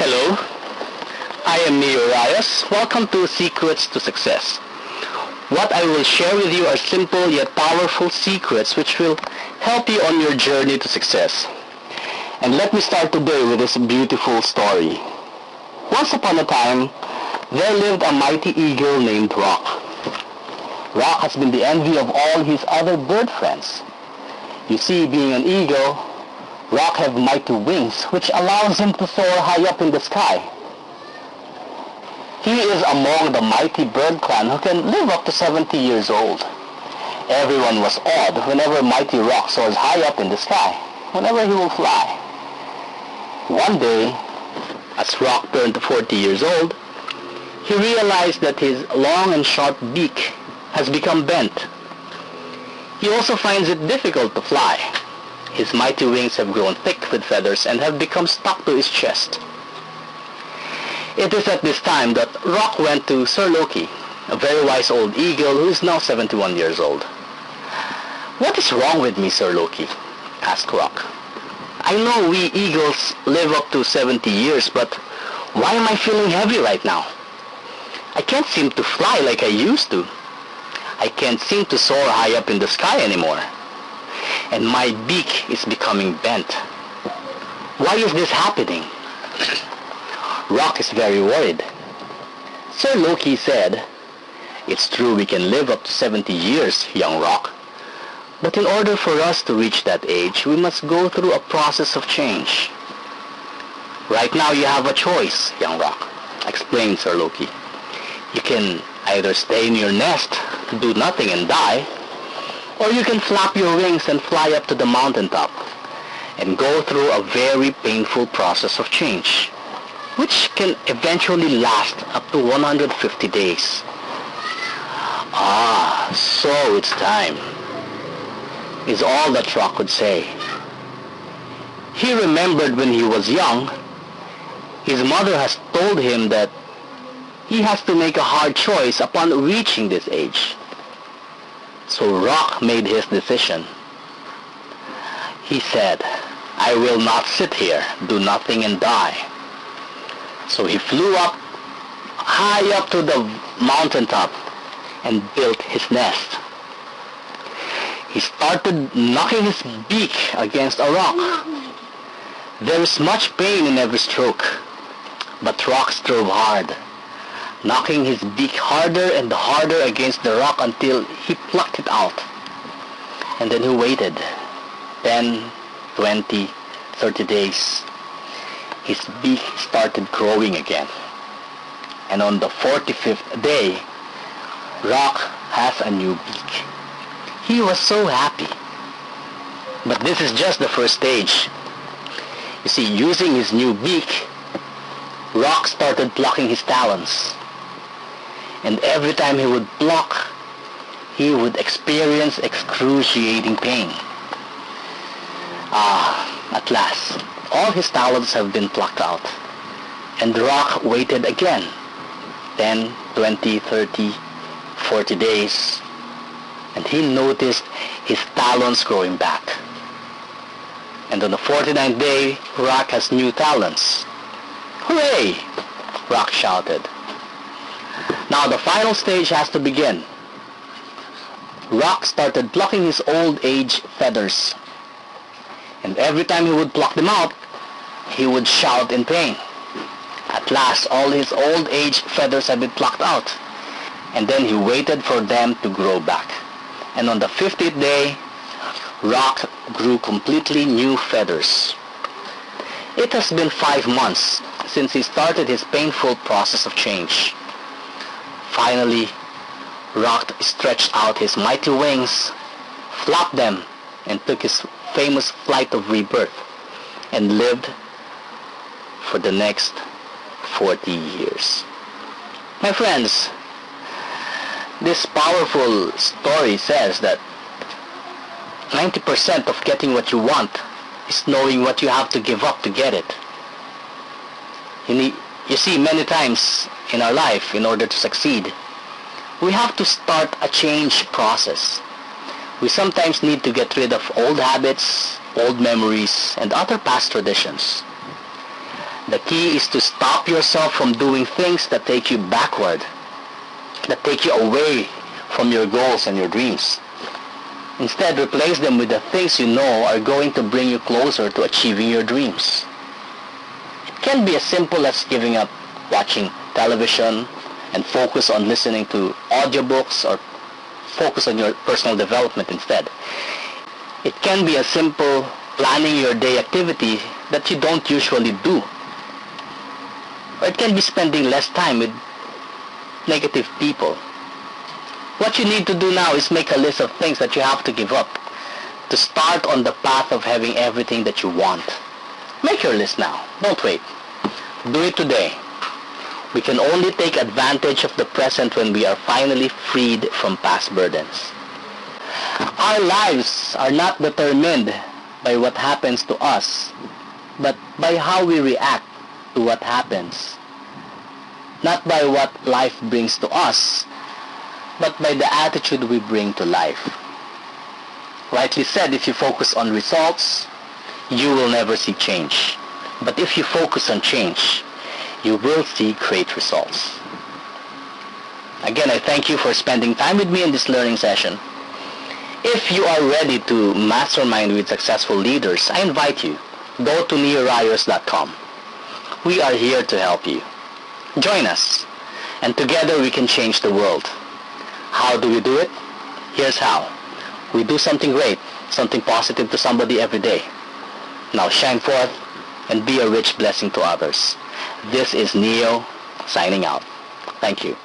Hello, I am Neo Reyes. Welcome to Secrets to Success. What I will share with you are simple yet powerful secrets which will help you on your journey to success. And let me start today with this beautiful story. Once upon a time, there lived a mighty eagle named Rock. Rock has been the envy of all his other bird friends. You see, being an eagle, Rock have mighty wings which allows him to soar high up in the sky. He is among the mighty bird clan who can live up to 70 years old. Everyone was awed whenever mighty Rock soars high up in the sky, whenever he will fly. One day, as Rock turned 40 years old, he realized that his long and sharp beak has become bent. He also finds it difficult to fly. His mighty wings have grown thick with feathers and have become stuck to his chest. It is at this time that Rock went to Sir Loki, a very wise old eagle who is now 71 years old. "What is wrong with me, Sir Loki?" asked Rock. "I know we eagles live up to 70 years, but why am I feeling heavy right now? I can't seem to fly like I used to. I can't seem to soar high up in the sky anymore. And my beak is becoming bent. Why is this happening?" Rock is very worried. Sir Loki said, "It's true we can live up to 70 years, young Rock. But in order for us to reach that age, we must go through a process of change. Right now you have a choice, young Rock," explained Sir Loki. "You can either stay in your nest, do nothing and die, or you can flap your wings and fly up to the mountaintop and go through a very painful process of change, which can eventually last up to 150 days. "Ah, so it's time," is all that Rock could say. He remembered when he was young, his mother has told him that he has to make a hard choice upon reaching this age. So Rock made his decision. He said, "I will not sit here, do nothing and die." So he flew up, high up to the mountaintop and built his nest. He started knocking his beak against a rock. There is much pain in every stroke, but Rock strove hard, knocking his beak harder and harder against the rock until he plucked it out. And then he waited 10, 20, 30 days. His beak started growing again. And on the 45th day, Rock has a new beak. He was so happy. But this is just the first stage. You see, using his new beak, Rock started plucking his talons. And every time he would pluck, he would experience excruciating pain. At last, all his talons have been plucked out. And Rock waited again, 10, 20, 30, 40 days, and he noticed his talons growing back. And on the 49th day, Rock has new talons. "Hooray!" Rock shouted. Now the final stage has to begin. Rock started plucking his old age feathers. And every time he would pluck them out, he would shout in pain. At last, all his old age feathers had been plucked out. And then he waited for them to grow back. And on the 50th day, Rock grew completely new feathers. It has been 5 months since he started his painful process of change. Finally, Rock stretched out his mighty wings, flapped them, and took his famous flight of rebirth, and lived for the next 40 years. My friends, this powerful story says that 90% of getting what you want is knowing what you have to give up to get it. You see, many times in our life, in order to succeed, we have to start a change process. We sometimes need to get rid of old habits, old memories, and other past traditions. The key is to stop yourself from doing things that take you backward, that take you away from your goals and your dreams. Instead, replace them with the things you know are going to bring you closer to achieving your dreams. It can be as simple as giving up watching television and focus on listening to audiobooks, or focus on your personal development instead. It can be as simple planning your day activity that you don't usually do. Or it can be spending less time with negative people. What you need to do now is make a list of things that you have to give up to start on the path of having everything that you want. Make your list now. Don't wait. Do it today. We can only take advantage of the present when we are finally freed from past burdens. Our lives are not determined by what happens to us, but by how we react to what happens. Not by what life brings to us, but by the attitude we bring to life. Rightly said, if you focus on results, you will never see change. But if you focus on change, you will see great results. Again, I thank you for spending time with me in this learning session. If you are ready to mastermind with successful leaders, I invite you. Go to neorayos.com. We are here to help you. Join us, and together we can change the world. How do we do it? Here's how. We do something great, something positive to somebody every day. Now shine forth and be a rich blessing to others. This is Neo signing out. Thank you.